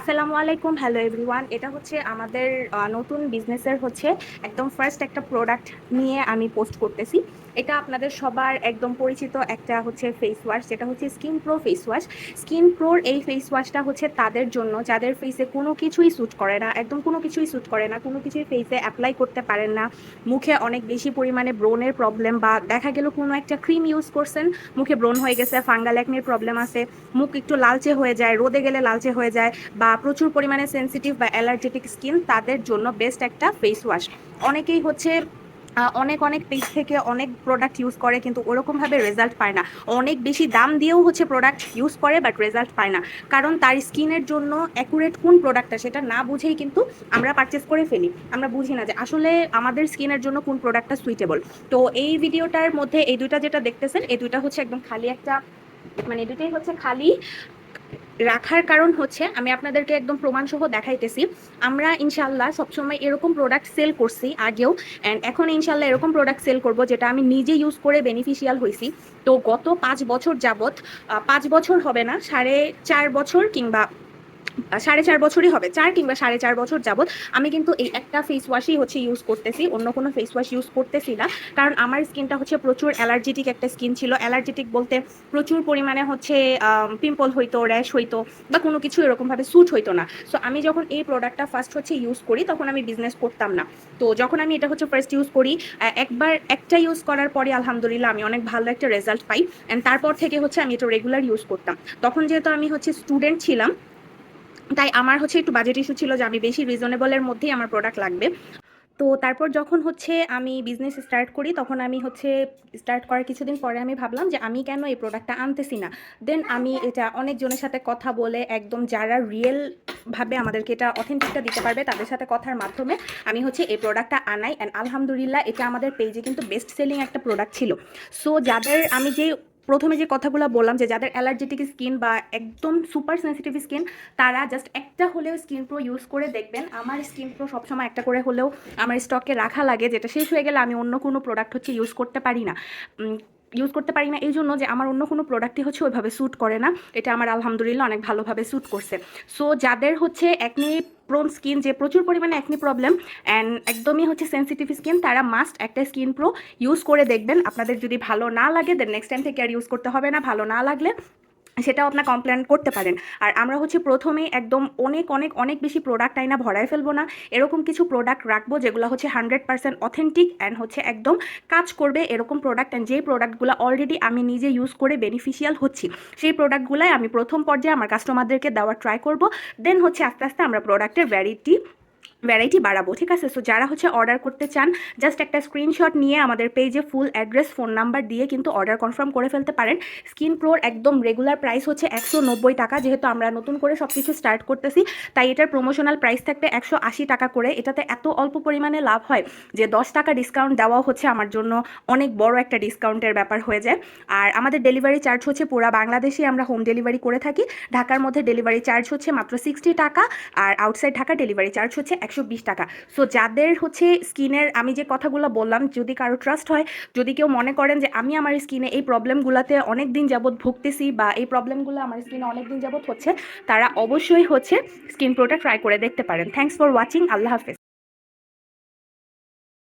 আসসালামু আলাইকুম, hello everyone. এটা হচ্ছে আমাদের নতুন বিজনেসের হচ্ছে একদম ফার্স্ট একটা প্রোডাক্ট নিয়ে আমি পোস্ট করতেছি। এটা আপনাদের সবার একদম পরিচিত একটা হচ্ছে ফেস ওয়াশ, যেটা হচ্ছে skin pro face wash. Skin প্রোর এই ফেস ওয়াশটা হচ্ছে তাদের জন্য যাদের ফেসে কোনো কিছুই স্যুট করে না, একদম কোনো কিছুই স্যুট করে না, কোনো কিছুই ফেসে অ্যাপ্লাই করতে পারেন না। মুখে অনেক বেশি পরিমাণে ব্রণের প্রবলেম, বা দেখা গেল কোনো একটা ক্রিম ইউজ করছেন, মুখে ব্রণ হয়ে গেছে, ফাঙ্গাল অ্যাকনির প্রবলেম আছে, মুখ একটু লালচে হয়ে যায়, রোদে গেলে লালচে হয়ে যায়, বা প্রচুর পরিমাণে সেনসিটিভ বা অ্যালার্জেটিক স্কিন, তাদের জন্য বেস্ট একটা ফেস ওয়াশ। অনেকেই হচ্ছে অনেক অনেক পেজ থেকে অনেক প্রোডাক্ট ইউজ করে, কিন্তু ওরকমভাবে রেজাল্ট পায় না। অনেক বেশি দাম দিয়েও হচ্ছে প্রোডাক্ট ইউজ করে, বাট রেজাল্ট পায় না, কারণ তার স্কিনের জন্য অ্যাকুরেট কোন প্রোডাক্টটা সেটা না বুঝেই কিন্তু আমরা পারচেস করে ফেলি। আমরা বুঝি না যে আসলে আমাদের স্কিনের জন্য কোন প্রোডাক্টটা সুইটেবল। তো এই ভিডিওটার মধ্যে এই দুইটা যেটা দেখতেছেন, এই দুইটা হচ্ছে একদম খালি একটা, মানে এই দুইটাই হচ্ছে খালি রাখার কারণ হচ্ছে আমি আপনাদেরকে একদম প্রমাণসহ দেখাইতেছি। আমরা ইনশাল্লাহ সবসময় এরকম প্রোডাক্ট সেল করছি আগেও, অ্যান্ড এখন ইনশাল্লাহ এরকম প্রোডাক্ট সেল করব যেটা আমি নিজে ইউজ করে বেনিফিশিয়াল হয়েছি। তো গত 5 বছর যাবত, 5 বছর হবে না, 4.5 বছর কিংবা 4.5 বছরই হবে, 4 কিংবা 4.5 বছর যাবত আমি কিন্তু এই একটা ফেস ওয়াশই হচ্ছে ইউজ করতেছি, অন্য কোনো ফেস ওয়াশ ইউজ করতেছি না। কারণ আমার স্কিনটা হচ্ছে প্রচুর অ্যালার্জেটিক একটা স্কিন ছিল। অ্যালার্জেটিক বলতে প্রচুর পরিমাণে হচ্ছে পিম্পল হইতো, র্যাশ হইতো, বা কোনো কিছু এরকমভাবে স্যুট হইতো না। সো আমি যখন এই প্রোডাক্টটা ফার্স্ট হচ্ছে ইউজ করি, তখন আমি বিজনেস করতাম না। তো যখন আমি এটা হচ্ছে ফার্স্ট ইউজ করি, একবার একটা ইউজ করার পরে আলহামদুলিল্লাহ আমি অনেক ভালো একটা রেজাল্ট পাই, অ্যান্ড তারপর থেকে হচ্ছে আমি এটা রেগুলার ইউজ করতাম। তখন যেহেতু আমি হচ্ছে স্টুডেন্ট ছিলাম, তাই আমার হচ্ছে একটু বাজেট ইস্যু ছিল যে আমি বেশি রিজনেবলের মধ্যেই আমার প্রোডাক্ট লাগবে। তো তারপর যখন হচ্ছে আমি বিজনেস স্টার্ট করি, তখন আমি হচ্ছে স্টার্ট করার কিছুদিন পরে আমি ভাবলাম যে আমি কেন এই প্রোডাক্টটা আনতেছি না। দেন আমি এটা অনেকজনের সাথে কথা বলে, একদম যারা রিয়েল ভাবে আমাদেরকে এটা অথেন্টিকটা দিতে পারবে তাদের সাথে কথার মাধ্যমে আমি হচ্ছে এই প্রোডাক্টটা আনাই, অ্যান্ড আলহামদুলিল্লাহ এটা আমাদের পেজে কিন্তু বেস্ট সেলিং একটা প্রোডাক্ট ছিল। সো যাদের আমি যে প্রথমে যে কথাগুলো বললাম, যে যাদের অ্যালার্জেটিক স্কিন বা একদম সুপার সেন্সিটিভ স্কিন, তারা জাস্ট একটা হলেও স্কিন প্রো ইউজ করে দেখবেন। আমার স্কিন প্রো সবসময় একটা করে হলেও আমার স্টকে রাখা লাগে, যেটা শেষ হয়ে গেলে আমি অন্য কোনো প্রোডাক্ট হচ্ছে ইউজ করতে পারি না এই জন্য যে আমার অন্য কোনো প্রোডাক্টই হচ্ছে ওইভাবে স্যুট করে না। এটা আমার আলহামদুলিল্লাহ অনেক ভালোভাবে স্যুট করছে। সো যাদের হচ্ছে অ্যাকনি প্রোন স্কিন, যে প্রচুর পরিমাণে অ্যাকনি প্রবলেম অ্যান্ড একদমই হচ্ছে সেন্সিটিভ স্কিন, তারা মাস্ট একটা স্কিন প্রো ইউজ করে দেখবেন। আপনাদের যদি ভালো না লাগে দেন নেক্সট টাইম থেকে আর ইউজ করতে হবে না। ভালো না লাগলে সেটাও আপনার কমপ্লেন করতে পারেন। আর আমরা হচ্ছে প্রথমেই একদম অনেক অনেক অনেক বেশি প্রোডাক্ট আইনা ভরায় ফেলবো না, এরকম কিছু প্রোডাক্ট রাখবো যেগুলো হচ্ছে 100% অথেন্টিক অ্যান্ড হচ্ছে একদম কাজ করবে এরকম প্রোডাক্ট, অ্যান্ড যেই প্রোডাক্টগুলো অলরেডি আমি নিজে ইউজ করে বেনিফিশিয়াল হচ্ছি, সেই প্রোডাক্টগুলাই আমি প্রথম পর্যায়ে আমার কাস্টমারদেরকে দেওয়ার ট্রাই করব। দেন হচ্ছে আস্তে আস্তে আমরা প্রোডাক্টের ভ্যারাইটি বাড়াবো, ঠিক আছে? সো যারা হচ্ছে অর্ডার করতে চান, জাস্ট একটা স্ক্রিনশট নিয়ে আমাদের পেজে ফুল অ্যাড্রেস, ফোন নাম্বার দিয়ে কিন্তু অর্ডার কনফার্ম করে ফেলতে পারেন। স্কিন প্রোর একদম রেগুলার প্রাইস হচ্ছে 190 টাকা। যেহেতু আমরা নতুন করে সব কিছু স্টার্ট করতেছি, তাই এটার প্রমোশনাল প্রাইস থাকবে 180 টাকা করে। এটাতে এত অল্প পরিমাণে লাভ হয় যে 10 টাকা ডিসকাউন্ট দেওয়াও হচ্ছে আমার জন্য অনেক বড় একটা ডিসকাউন্টের ব্যাপার হয়ে যায়। আর আমাদের ডেলিভারি চার্জ হচ্ছে পুরা বাংলাদেশে আমরা হোম ডেলিভারি করে থাকি। ঢাকার মধ্যে ডেলিভারি চার্জ হচ্ছে মাত্র 60 টাকা, আর আউটসাইড ঢাকা ডেলিভারি চার্জ হচ্ছে 120 টাকা। সো যাদের হচ্ছে স্কিনের আমি যে কথাগুলো বললাম, যদি কারো ট্রাস্ট হয়, যদি কেউ মনে করেন যে আমি আমার স্কিনে এই প্রবলেমগুলোতে অনেক দিন যাবত ভুগতেছি, বা এই প্রবলেমগুলো আমার স্কিনে অনেক দিন যাবত হচ্ছে, তারা অবশ্যই হচ্ছে স্কিন প্রোটা ট্রাই করে দেখতে পারেন। Thanks for watching. আল্লাহ হাফেজ।